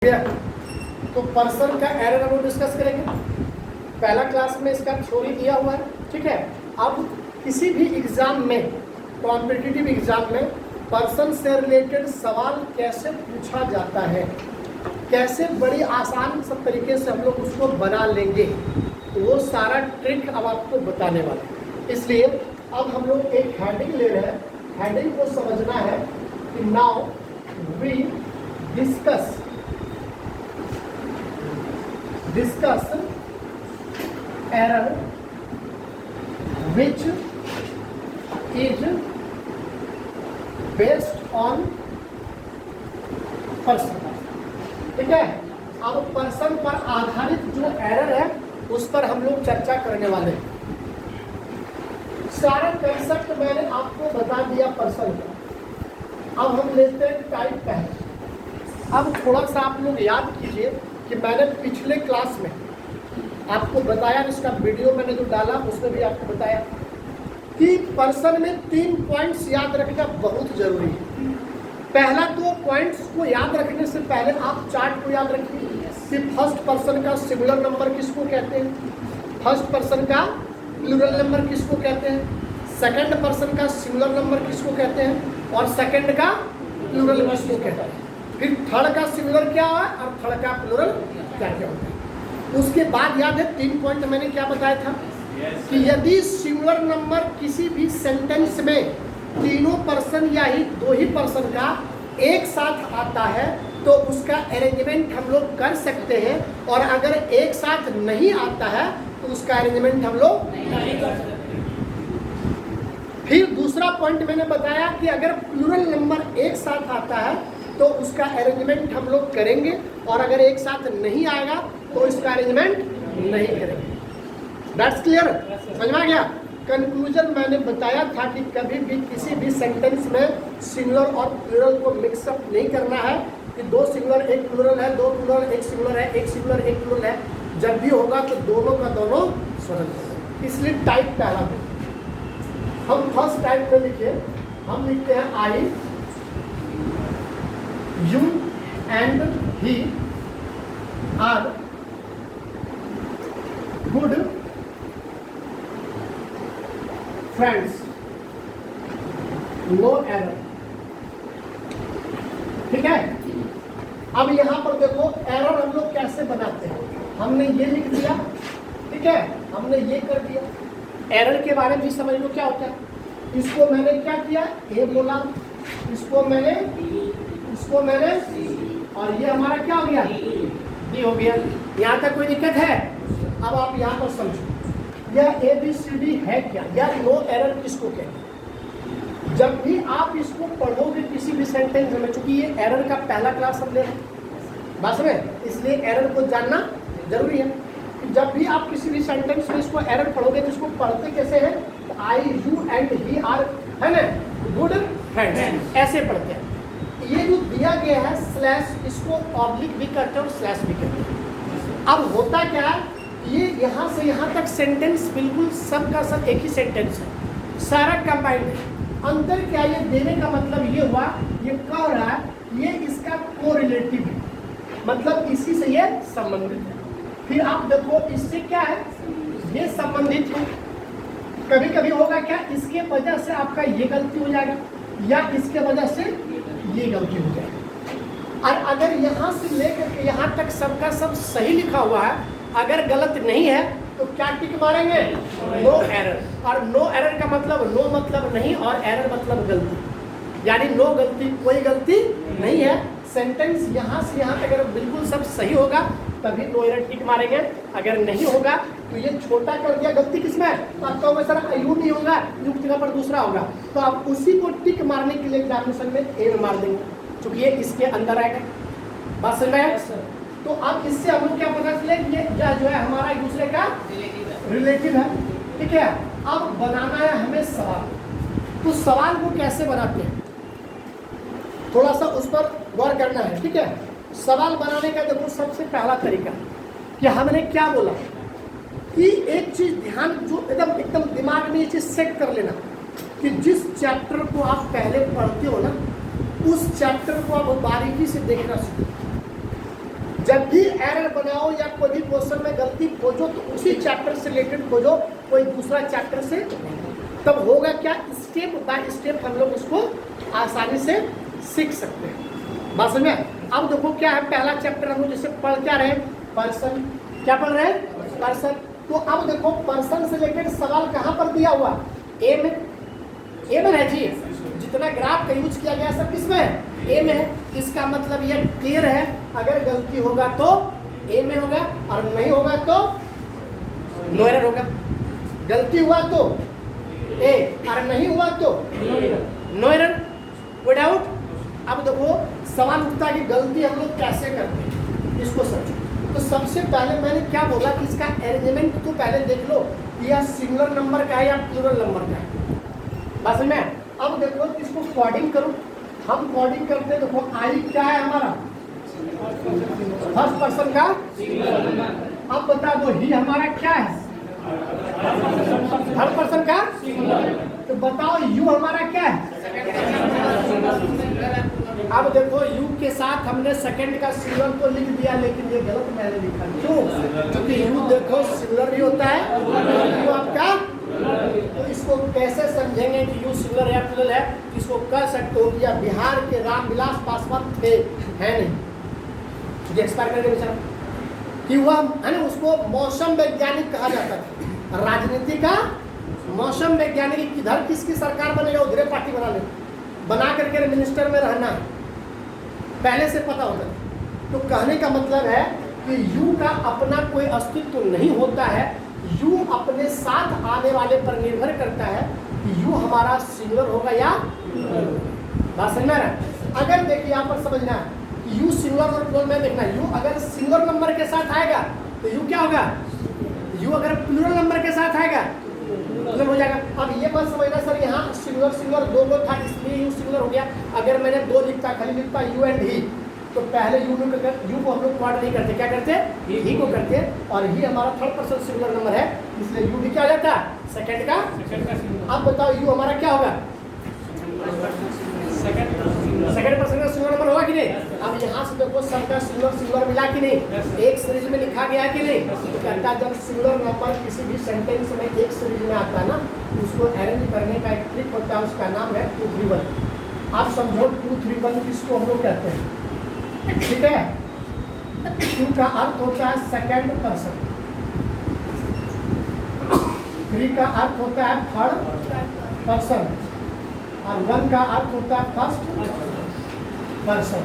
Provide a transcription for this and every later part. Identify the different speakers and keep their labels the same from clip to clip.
Speaker 1: तो पर्सन का एरर हम लोग डिस्कस करेंगे। पहला क्लास में इसका थ्योरी दिया हुआ है, ठीक है। अब किसी भी एग्जाम में, कॉम्पिटिटिव एग्जाम में पर्सन से रिलेटेड सवाल कैसे पूछा जाता है, कैसे बड़ी आसान सब तरीके से हम लोग उसको बना लेंगे, तो वो सारा ट्रिक अब आपको बताने वाले हैं। इसलिए अब हम लोग एक हेडिंग ले रहे हैं। हेडिंग को समझना है कि now we discuss error which is based on person, ठीक है। अब पर्सन पर आधारित जो एरर है उस पर हम लोग चर्चा करने वाले हैं। सारा कंसेप्ट मैंने आपको बता दिया पर्सन का। अब हम लेते हैं टाइप पहले। अब थोड़ा सा आप लोग याद कीजिए कि मैंने पिछले क्लास में आपको बताया, इसका वीडियो मैंने जो डाला उसमें भी आपको बताया कि पर्सन में 3 पॉइंट्स याद रखना बहुत जरूरी है। पहला 2 पॉइंट्स को याद रखने से पहले आप चार्ट को याद रखिए कि फर्स्ट पर्सन का सिंगुलर नंबर किसको कहते हैं, फर्स्ट पर्सन का प्लूरल नंबर किसको कहते हैं, सेकंड पर्सन का सिंगुलर नंबर किसको कहते हैं और सेकंड का प्लूरल किसको कहते हैं, फिर थर्ड का सिंगुलर क्या है और थर्ड का प्लूरल क्या क्या होता है। उसके बाद याद है 3 पॉइंट मैंने क्या बताया था कि यदि सिंगुलर नंबर किसी भी सेंटेंस में तीनों पर्सन या ही 2 ही पर्सन का एक साथ आता है तो उसका अरेंजमेंट हम लोग कर सकते हैं, और अगर एक साथ नहीं आता है तो उसका अरेंजमेंट हम लोग नहीं कर सकते। फिर दूसरा पॉइंट मैंने बताया कि अगर प्लूरल नंबर एक साथ आता है तो उसका अरेंजमेंट हम लोग करेंगे, और अगर एक साथ नहीं आएगा तो इसका अरेंजमेंट नहीं करेंगे। दैट्स क्लियर, समझ में आ गया। कंक्लूजन मैंने बताया था कि कभी भी किसी भी सेंटेंस में सिंगुलर और प्लूरल को मिक्सअप नहीं करना है कि 2 सिंगुलर 1 प्लूरल है, 2 प्लूरल 1 सिंगुलर है, 1 सिंगुलर 1 प्लूरल है। जब भी होगा तो दोनों का दोनों स्वतंत्र। इसलिए टाइप पहला में हम फर्स्ट टाइप में लिखिए, हम लिखते हैं I, you and he are good friends, no error, ठीक है। अब यहां पर देखो एरर हम लोग कैसे बनाते हैं। हमने ये लिख दिया, ठीक है, हमने ये कर दिया। एरर के बारे में भी समझ लो क्या होता है। इसको मैंने क्या किया, ए बोला, इसको मैंने और ये हमारा क्या हो गया, डी हो गया। यहाँ तक कोई दिक्कत है? अब आप यहाँ पर समझो यह ABCD है क्या, या नो एरर किसको कहते हैं। जब भी आप इसको पढ़ोगे किसी भी सेंटेंस में, चूंकि ये एरर का पहला क्लास हम ले रहे हैं बस में, इसलिए एरर को जानना जरूरी है। जब भी आप किसी भी सेंटेंस में इसको एरर पढ़ोगे तो इसको पढ़ते कैसे हैं, I, you and he are, है ना, गुड फ्रेंड्स, ऐसे पढ़ते हैं। ये जो दिया गया है स्लैश, इसको ऑब्लिक भी करते हैं और स्लैश भी करते हैं। अब होता क्या है, ये यहाँ से यहाँ तक सेंटेंस बिल्कुल सब का सब एक ही सेंटेंस है, सारा कंबाइंड है। अंतर क्या, ये देने का मतलब ये हुआ, ये कह रहा है ये इसका कोरिलेटिव है, मतलब इसी से ये संबंधित है। फिर आप देखो इससे क्या है, ये संबंधित है। कभी कभी होगा क्या, इसके वजह से आपका ये गलती हो जाएगा या इसके वजह से ये गलती हो जाएगी। और अगर यहाँ से लेकर के यहाँ तक सबका सब सही लिखा हुआ है, अगर गलत नहीं है तो क्या टिक मारेंगे, नो एरर। और नो एरर का मतलब नो मतलब नहीं और एरर मतलब गलती, यानी नो गलती, कोई गलती नहीं है। सेंटेंस यहाँ से यहाँ तक अगर बिल्कुल सब सही होगा तभी नो एरर टिक मारेंगे, अगर नहीं होगा तो ये छोटा कर दिया, गलती किसमें है, तो आपका वो सर यू नहीं होगा, यू की जगह पर दूसरा होगा, तो आप उसी को टिक मारने के लिए एग्जामिनेशन में ए में मार देंगे, क्योंकि ये इसके अंदर आएगा। बात समझ में? तो अब इससे हम लोग क्या पता चले कि ये जो है हमारा एक दूसरे का रिलेटिव है, ठीक है। अब बनाना है हमें सवाल, तो सवाल को कैसे बनाते हैं थोड़ा सा उस पर गौर करना है, ठीक है। सवाल बनाने का देखो सबसे पहला तरीका कि हमने क्या बोला कि एक चीज ध्यान, जो एकदम दिमाग में ये चीज सेट कर लेना कि जिस चैप्टर को आप पहले पढ़ते हो ना, उस चैप्टर को आप बारीकी से देखना सीखो। जब भी एरर बनाओ या कोई भी क्वेश्चन में गलती खोजो तो उसी चैप्टर से रिलेटेड खोजो, कोई दूसरा चैप्टर से। तब होगा क्या, स्टेप बाय स्टेप हम लोग उसको आसानी से सीख सकते हैं। बात समझ में? अब देखो क्या है, पहला चैप्टर हम लोग जैसे पढ़ क्या रहे, पर्सन। क्या पढ़ रहे हैं? पर्सन। तो अब देखो पर्सन से रिलेटेड सवाल कहाँ पर दिया हुआ, ए में। ए में है जी, जितना ग्राफ का यूज किया गया सब किसमें है, ए में है। इसका मतलब ये क्लियर है, अगर गलती होगा तो ए में होगा और नहीं होगा तो नो एरर होगा। गलती हुआ तो ए और नहीं हुआ तो नो एरर, कोई डाउट? अब देखो सवाल उठता है कि गलती हम लोग कैसे करते हैं, इसको समझो। तो सबसे पहले मैंने क्या बोला कि इसका अरेंजमेंट तो पहले देख लो कि यह सिंगुलर नंबर का है या प्लूरल नंबर का है। बस में अब देखो इसको कोडिंग करो। हम कोडिंग करते हैं, देखो आई क्या है हमारा, फर्स्ट पर्सन का। अब बता दो ही हमारा क्या है, थर्ड पर्सन का। तो बताओ यू हमारा क्या है। अब देखो यू के साथ हमने सेकंड का सिंगुलर तो लिख दिया, लेकिन ये गलत मैंने लिखा। क्यों? क्योंकि यू देखो सिंगुलर भी होता है यू आपका। तो इसको कैसे समझेंगे कि यू सिंगुलर या प्लूरल है? इसको कह सकते हो कि या बिहार के रामविलास पासवान थे, है नहीं, जो एक्सपायर करके बेचारा कि हुआ है ना, उसको मौसम वैज्ञानिक कहा जाता था। राजनीति का मौसम वैज्ञानिक, किधर किसकी सरकार बनेगा उधर पार्टी बना करके मिनिस्टर में रहना है, पहले से पता होता है। तो कहने का मतलब है कि यू का अपना कोई अस्तित्व नहीं होता है, यू अपने साथ आने वाले पर निर्भर करता है कि यू हमारा सिंगुलर होगा या बात समझ में आ रहा है? अगर देखिए यहाँ पर समझना है कि यू सिंगुलर और प्लूरल में देखना, यू अगर सिंगुलर नंबर के साथ आएगा तो यू क्या होगा, यू अगर प्लूरल नंबर के साथ आएगा प्लूरल हो जाएगा। अब ये मत समझना सर यहाँ सिंगुलर सिंगुलर दो था इसलिए यू सिंगुलर हो गया। अगर मैंने दो लिखता, खाली लिखता यू एंड ही, तो पहले यू को हम लोग क्वाड नहीं करते, क्या करते, ही को करते। और ही हमारा थर्ड पर्सन सिंगुलर नंबर है, इसलिए यू भी क्या हो जाता है, सेकंड का। अब बताओ यू हमारा क्या होगा, सेकंड पर्सन का सिंगुलर नंबर होगा कि नहीं? अब यहाँ से देखो सबका सिंगुलर मिला कि नहीं, एक सीरीज में लिखा गया कि नहीं? तो कहता है जब सिंगुलर नंबर किसी भी सेंटेंस में एक सीरीज में आता है ना, उसको अरेंज करने का एक ट्रिक होता है, उसका नाम है 2 3 1। आप समझो 2 3 1 किसको हम लोग कहते हैं, ठीक है? 2 का अर्थ होता है सेकंड पर्सन, 3 का अर्थ होता है थर्ड पर्सन और 1 का अर्थ होता है फर्स्ट पर्सन।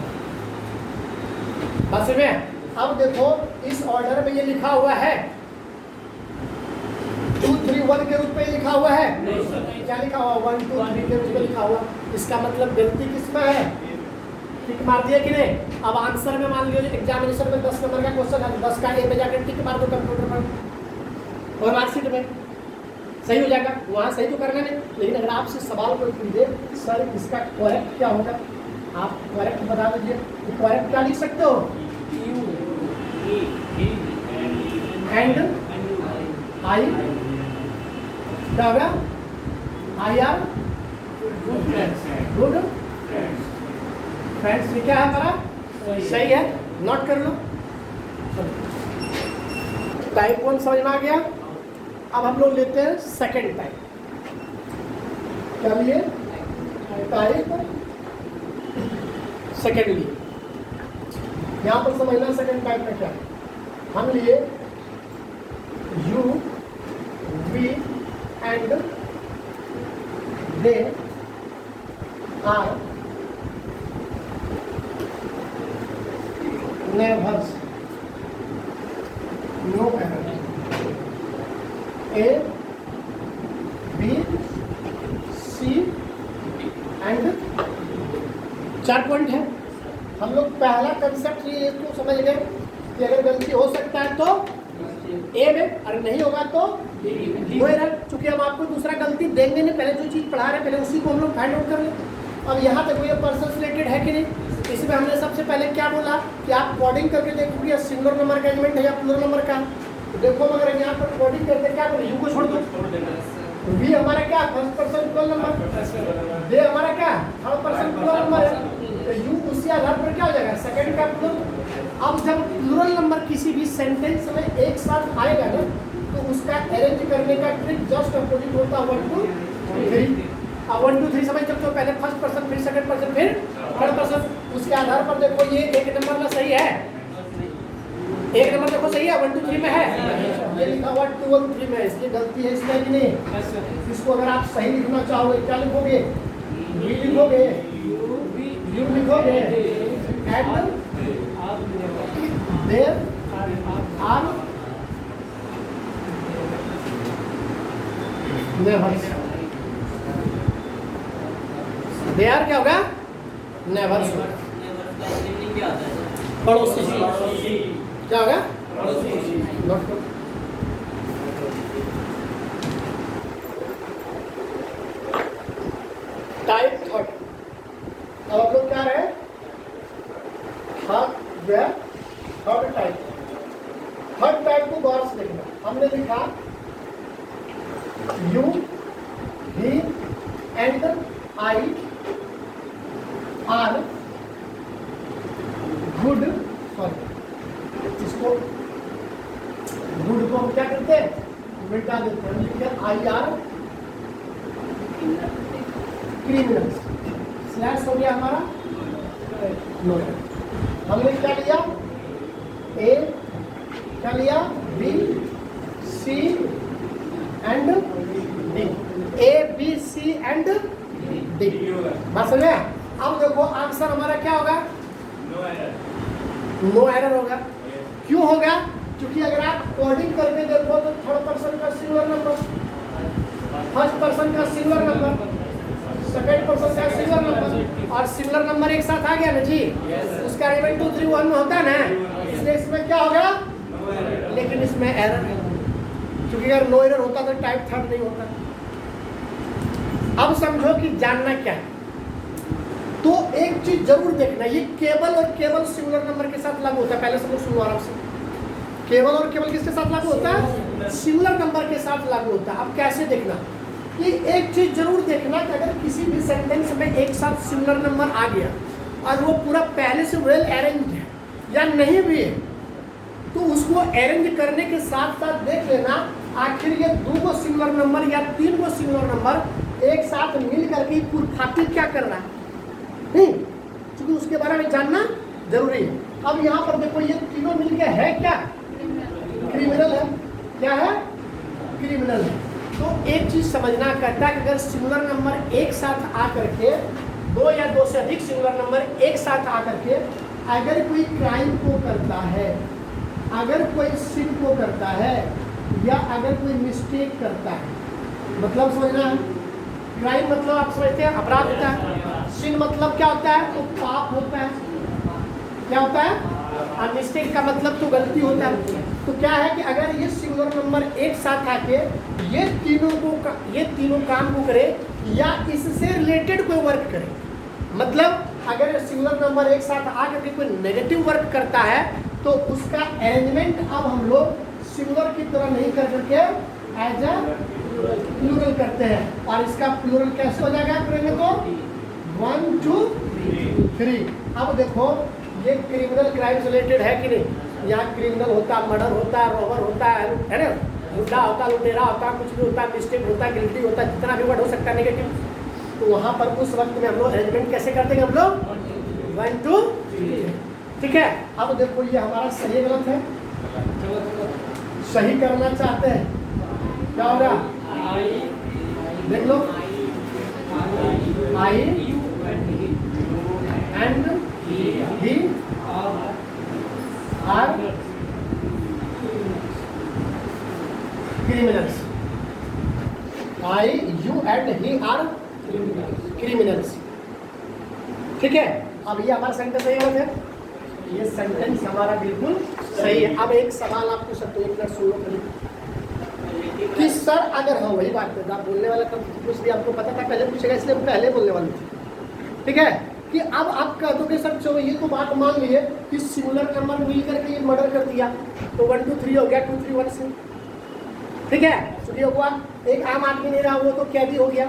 Speaker 1: बस में अब देखो इस ऑर्डर में ये लिखा हुआ है 2 3 1 के रूप में लिखा हुआ है, क्या लिखा हुआ 1 2 3 के रूप में लिखा हुआ। इसका मतलब गलती किसमें है, टिक मार दिया कि नहीं? अब आंसर में मान लीजिए एग्जामिनेशन में 10 नंबर का क्वेश्चन है, 10 का ए में जाकर टिक मार दो कंप्यूटर पर और मार्कशीट में सही हो जाएगा। वहाँ सही तो करना नहीं, लेकिन अगर आपसे सवाल कोई पूछे सर इसका करेक्ट क्या होगा, आप करेक्ट बता दीजिए। तो करेक्ट क्या लिख सकते हो, एंड आई क्या होगा, आई आर गुड फ्रेंड्स। ये क्या है हमारा, सही है, नोट कर लो। टाइप 1 समझ में आ गया। अब हम लोग लेते हैं सेकंड टाइप। क्या लिए, टाइप सेकंड लिए। यहाँ पर समझना सेकंड टाइप में क्या है। हम लिए you we and they are neighbours no error. A B C and 4 point है। हम लोग पहला कंसेप्ट ये तो समझ गए कि अगर गलती हो सकता है तो ए में, अगर नहीं होगा तो वो एरर। चूंकि हम आपको दूसरा गलती देंगे नहीं, पहले जो चीज़ पढ़ा रहे पहले उसी को हम लोग फाइंड आउट कर लें। अब यहाँ तक ये पर्सन रिलेटेड है कि नहीं, इसमें हमने सबसे पहले क्या बोला कि आप कोडिंग करके देखोगे या सिंगुलर नंबर का एलिमेंट है या प्लूरल नंबर का। तो देखो मगर यहाँ पर कोडिंग करते क्या बोले, यू को छोड़ दो, वी हमारा क्या फर्स्ट पर्सन प्लूरल नंबर, दे हमारा क्या थर्ड पर्सन प्लूरल नंबर है, तो यू उसी आधार पर क्या हो जाएगा सेकंड का प्लूरल। अब जब प्लूरल नंबर किसी भी सेंटेंस में एक साथ आएगा ना तो उसका अरेंज करने का ट्रिक जस्ट अपोजिट होता है 1 2 3। अब 1 2 3 समझ सकते हो, पहले फर्स्ट पर्सन, फिर सेकंड पर्सन, फिर थर्ड पर्सन। उसके आधार पर देखो ये एक नंबर ना सही है, एक नंबर देखो सही है, 1 2 3 में है, ये लिखा हुआ 2 1 3 में है, इसलिए गलती है इसमें कि नहीं। इसको अगर आप सही लिखना चाहोगे क्या लिखोगे? वी लिखोगे, यू लिखोगे, and there are neighbour. There क्या होगा? नेवर। पड़ोसी क्या होगा? नोट करो। Type third. अब आप लोग क्या रहे? Third type. थर्ड टाइप को गौर से देखना। हमने लिखा you, he and I R good. Sorry, इसको गुड को हम क्या करते हैं? मिटा देते हैं। लिखते हैं आई आर क्रिमिनल्स। स्लैश हो गया हमारा नो। हमने क्या लिया? ए क्या लिया? B C and D. A B C and D. बात समझे? अब देखो आंसर हमारा क्या होगा? नो एरर होगा। क्यों होगा? क्योंकि अगर आप कोडिंग करके देखो तो थर्ड पर्सन का सिंगुलर नंबर, फर्स्ट पर्सन का सिंगुलर नंबर, सेकंड पर्सन का सिंगुलर नंबर और सिंगुलर नंबर एक साथ आ गया ना जी, उसका एलिमेंट 2 3 1 में होता है ना, इसलिए इसमें क्या होगा? लेकिन इसमें एरर है, क्योंकि अगर नो एरर होता तो टाइप थर्ड नहीं होता। अब समझो कि जानना क्या है, तो एक चीज जरूर देखना, ये केवल और केवल सिंगुलर नंबर के साथ लागू होता है। पहले सब लोग सुनो आराम से। केवल और केवल किसके साथ लागू होता है? सिंगुलर नंबर के साथ लागू होता है। अब कैसे देखना कि एक चीज जरूर देखना कि अगर किसी भी सेंटेंस में एक साथ सिंगुलर नंबर आ गया और वो पूरा पहले से वेल अरेंज है या नहीं भी है, तो उसको अरेंज करने के साथ साथ देख लेना आखिर ये 2 को सिंगुलर नंबर या 3 को सिंगुलर नंबर एक साथ मिल करके खातिर क्या कर रहा है, नहीं, क्योंकि उसके बारे में जानना जरूरी है। अब यहाँ पर देखो ये तीनों मिलके है क्या? क्रिमिनल है। क्या है? क्रिमिनल है। तो एक चीज समझना कहता है कि अगर सिंगुलर नंबर एक साथ आकर के 2 या 2 से अधिक सिंगुलर नंबर एक साथ आकर के अगर कोई क्राइम को करता है, अगर कोई सिन को करता है या अगर कोई मिस्टेक करता है, मतलब समझना है, क्राइम मतलब आप समझते हैं अपराध होता है, सिन मतलब क्या होता है? तो पाप होता है, क्या होता है? और मिस्टेक का मतलब तो गलती होता है। तो क्या है कि अगर ये सिंगुलर नंबर एक साथ आके ये तीनों काम को करे या इससे रिलेटेड कोई वर्क करे, मतलब अगर सिंगुलर नंबर एक साथ आकर के कोई नेगेटिव वर्क करता है तो उसका अरेंजमेंट अब हम लोग सिंगुलर की तरह नहीं कर करके एज ए प्लूरल करते हैं। और इसका प्लूरल कैसे हो जाएगा? करेंगे तो 1 2 3। अब देखो ये क्रिमिनल क्राइम से रिलेटेड है कि नहीं? यहाँ क्रिमिनल होता है, मर्डर होता है, रॉबर होता है ना, लुटा होता है, लुटेरा होता है, कुछ भी होता है, मिस्टेक होता है, गिल्टी होता है, जितना भी वर्ड हो सकता है नेगेटिव। तो वहाँ पर उस वक्त में हम लोग अरेंजमेंट कैसे करते हैं? हम लोग 1 2 3। ठीक है। अब देखो ये हमारा सही गलत है, सही करना चाहते हैं, क्या होगा? देख लो, I and he are criminals. I you and he are criminals. ठीक है। अब ये हमारा सेंटेंस सही है, ये सेंटेंस हमारा बिल्कुल सही है। अब एक सवाल आप पूछ सकते हो, एक मिनट सुन लो कि सर अगर हाँ वही बात है, आप बोलने वाला कुछ भी आपको पता था पहले पूछेगा, इसलिए हम पहले बोलने वाले थे। ठीक है कि अब आप कह दो कि सर चलो ये तो बात मान लिए कि सिंगुलर नंबर मिल करके ये मर्डर कर दिया तो 1 2 3 हो गया, 2 3 1 से। ठीक है, तो ये हुआ एक आम आदमी नहीं रहा, वो तो कैदी हो गया।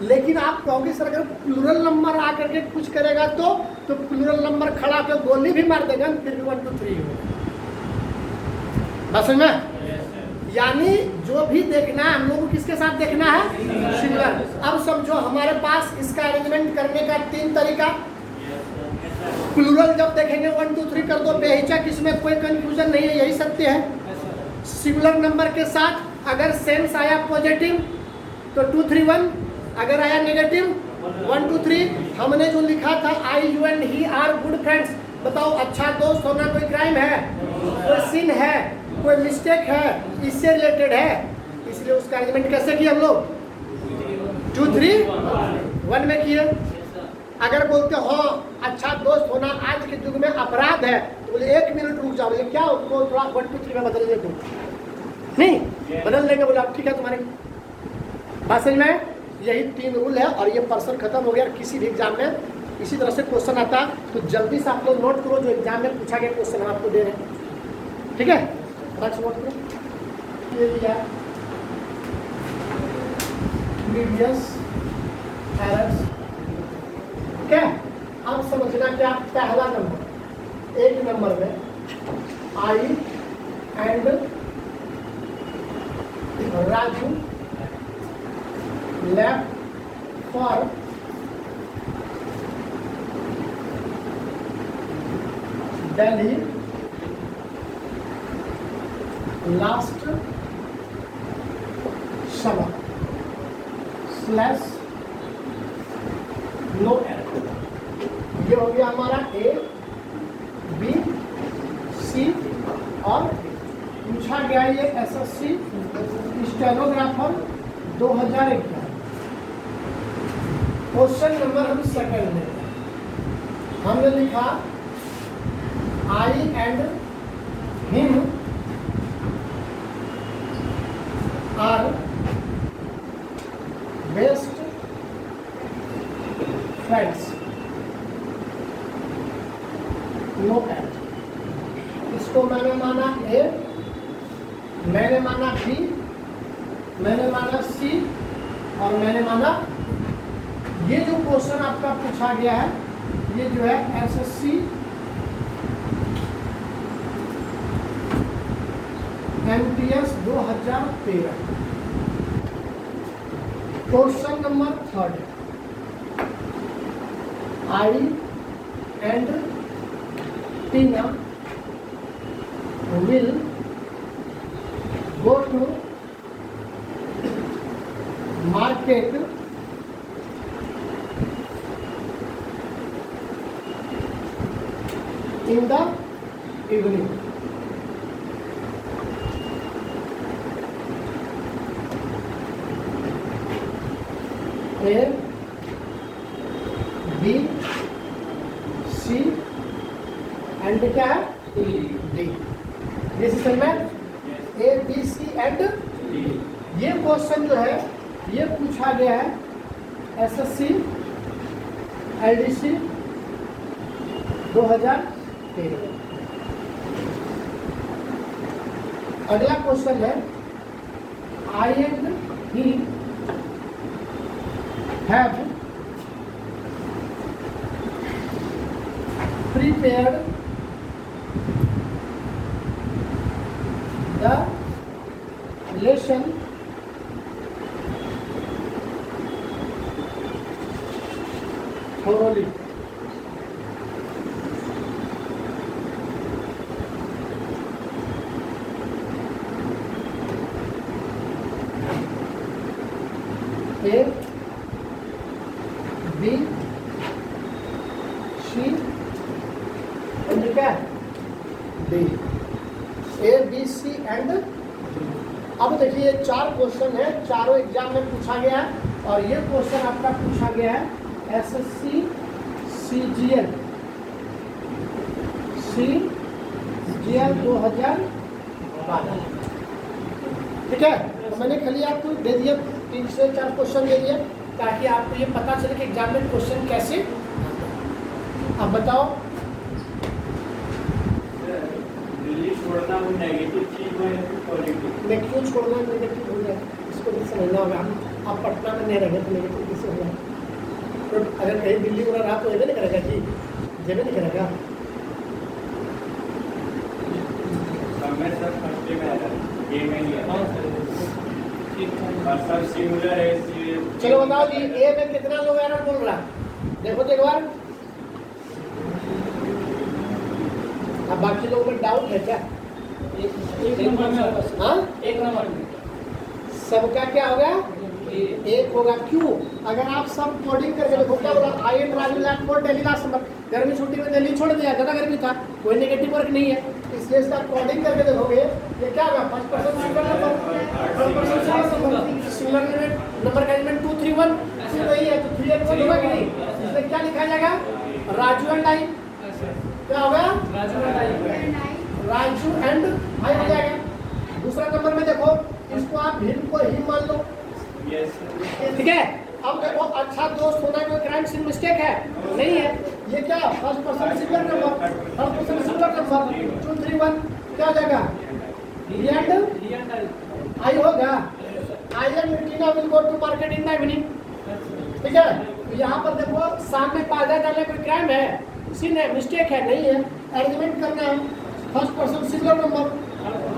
Speaker 1: लेकिन आप कहोगे सर अगर प्लूरल नंबर आकर के कुछ करेगा तो प्लूरल नंबर खड़ा कर गोली भी मार देगा, फिर भी 1 2 3 होगा। बस समझ में? यानी जो भी देखना है हम लोगों को किसके साथ देखना है? सिंगुलर। अब समझो हमारे पास इसका अरेंजमेंट करने का 3 तरीका। प्लूरल जब देखेंगे 1 2 3 कर दो, बेहिचक, इसमें कोई कंफ्यूजन नहीं है, यही सत्य है। सिंगुलर नंबर के साथ अगर सेंस आया पॉजिटिव तो 2 3 1, अगर आया नेगेटिव 1 2 3। हमने जो लिखा था I you and he are good friends, बताओ अच्छा दोस्त होना कोई क्राइम है? कोई सिन है? कोई मिस्टेक है? इससे रिलेटेड है, इसलिए उसका अरेंजमेंट कैसे किए हम लोग? 2 3 1 में किए। अगर बोलते हो अच्छा दोस्त होना आज के युग में अपराध है, तो बोले 1 मिनट रुक जाओ, बोले क्या उसको थोड़ा 1 2 3 में बदल दे, नहीं बदल देंगे, बोले आप ठीक है तुम्हारी बात समझ में? यही 3 रूल है और ये पर्सन खत्म हो गया। किसी भी एग्जाम में इसी तरह से क्वेश्चन आता तो जल्दी से आप लोग नोट करो, जो एग्जाम में पूछा गया क्वेश्चन हम आपको दे रहे हैं, ठीक है? नोट करो। ये लिया प्रीवियस एरर्स, ठीक है? अब समझना क्या, पहला नंबर, 1 नंबर में I and Raju left for Delhi last summer / no error। ये हो गया हमारा A, B, C और पूछा गया ये SSC स्टेनोग्राफर 2011। क्वेश्चन नंबर हम सेकंड में हमने लिखा I and him are best friends, no at. इसको मैंने माना ए, मैंने माना बी, मैंने माना सी और मैंने माना। ये जो क्वेश्चन आपका पूछा गया है ये जो है SSC MTS 2013। Question number 3, I and Tina will go to market in the evening। A, B, C and क्या है? D। दिस इज में A, B, C एंड D। ये क्वेश्चन जो है ये पूछा गया है SSC LDC 2013। अगला क्वेश्चन है I and he have prepared the lesson thoroughly। A, B, C and क्या? D। A, B, C and. अब देखिए ये 4 क्वेश्चन है, चारों एग्जाम में पूछा गया है और ये क्वेश्चन आपका पूछा गया है SSC CGL 2012। ठीक है? तो मैंने खाली आपको दे दिया 3 से 4 क्वेश्चन दे दिया ताकि आपको ये पता चले कि एग्जाम में क्वेश्चन कैसे। अब बताओ
Speaker 2: छोड़ना वो नेगेटिव चीज है पॉजिटिव?
Speaker 1: मैं क्यों छोड़ना नेगेटिव हो जाए, इसको भी समझना होगा। आप पटना में नहीं रहेंगे तो नेगेटिव किससे होगा? तो अगर कहीं दिल्ली में रहा तो ये नहीं करेगा जी, ये नहीं करेगा।
Speaker 2: समय सर फर्स्ट डे में आया ये में ही है और सर सिमिलर है इसलिए।
Speaker 1: चलो बताओ जी, ए में कितना लोग एरर बोल रहा है? देखो तो एक बार। अब बाकी लोगों में डाउट है क्या?
Speaker 3: एक नंबर में,
Speaker 1: हाँ,
Speaker 3: एक नंबर में
Speaker 1: सबका क्या होगा? एक होगा। क्यों? अगर आप सब कोडिंग करके देखो क्या बोला, I am Raju land for Delhi last summer, गर्मी छुट्टी में दिल्ली छोड़ दिया, ज़्यादा गर्मी था, कोई नेगेटिव वर्क नहीं है, इसलिए इसका कोडिंग करके देखोगे ये क्या होगा? First person singular number, third person singular number का एलिमेंट 2 3 1 2 नहीं है तो 3 1 1 होगा कि नहीं? इसमें क्या लिखा जाएगा? Raju and I. क्या होगा? राजू एंड आई हो जाएगा। दूसरा नंबर में देखो, इसको आप हिम को ही मान लो, ठीक है। अब देखो, अच्छा दोस्त होना कोई क्राइम सीन मिस्टेक है? नहीं है। ये क्या? First person singular number, third person singular number, 2 3 1 क्या हो जाएगा? आई होगा। I am Tina will go to market in the evening, ठीक है। तो यहाँ पर देखो, सामने पाजा डालने कोई क्राइम है, सीन है, मिस्टेक है? नहीं है। अरेंजमेंट करना है, first person singular number,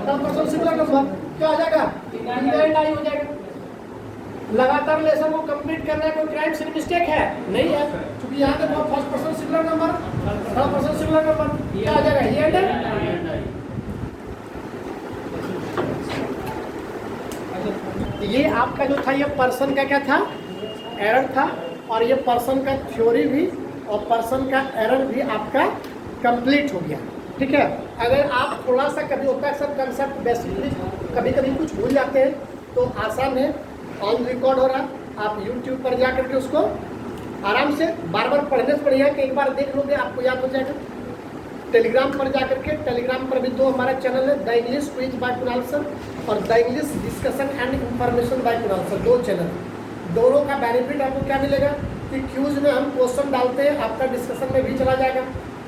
Speaker 1: third person singular number, क्या हो जाएगा? एंड आई हो जाएगा। लगातार लेसन को कंप्लीट करना है, कोई क्राइम सीन मिस्टेक है? नहीं है, क्योंकि यहाँ देखो first person singular number, third person singular number, क्या हो जाएगा? ये एंड। ये आपका जो था, ये पर्सन का क्या था? एरर था। और ये पर्सन का थ्योरी भी और पर्सन का एरर भी आपका कंप्लीट हो गया, ठीक है। अगर आप थोड़ा सा, कभी होता है सब कंसेप्ट बेसिकली कभी कभी कुछ भूल जाते हैं, तो आसान है, ऑन रिकॉर्ड हो रहा, आप यूट्यूब पर जा करके उसको आराम से बार बार पढ़ने से बढ़िया कि एक बार देख लोगे आपको याद हो जाएगा। टेलीग्राम पर जा करके, टेलीग्राम पर भी 2 हमारा चैनल है, the English quiz by Kunal sir और the English discussion and information by Kunal sir, 2 channel. दोनों का बेनिफिट आपको क्या मिलेगा कि क्यूज में हम क्वेश्चन डालते हैं, आपका डिस्कशन में भी चला जाएगा,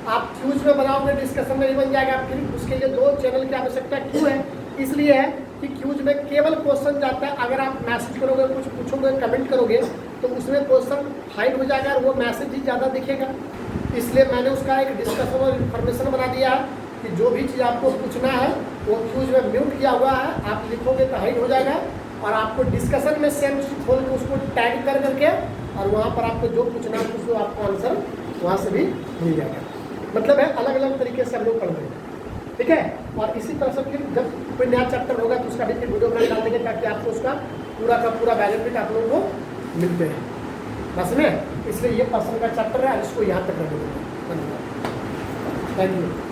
Speaker 1: आप क्यूज में बनाओगे डिस्कशन में भी बन जाएगा। फिर उसके लिए 2 चैनल की आवश्यकता क्यों है? इसलिए है कि क्यूज में केवल क्वेश्चन जाता है, अगर आप मैसेज करोगे, कुछ पूछोगे, कमेंट करोगे तो उसमें क्वेश्चन हाइड हो जाएगा और वो मैसेज ही ज़्यादा दिखेगा। इसलिए मैंने उसका एक डिस्कशन और इन्फॉर्मेशन बना दिया है कि जो भी चीज़ आपको पूछना है वो क्यूज में म्यूट किया हुआ है, आप लिखोगे तो हाइड हो जाएगा और आपको डिस्कशन में सेम चीज खोल के उसको टैग कर करके और वहाँ पर आपको जो पूछना है उसको आपको आंसर वहाँ से भी मिल जाएगा। मतलब है अलग अलग तरीके से हम लोग पढ़ रहे हैं, ठीक है। और इसी तरह से फिर जब कोई नया चैप्टर होगा तो उसका भी फिर वीडियो बना डाल देंगे ताकि आपको उसका पूरा का पूरा बेनिफिट आप लोगों को मिलते हैं बस में। इसलिए ये पर्सन का चैप्टर है, इसको यहाँ तक रखेंगे। Thank you.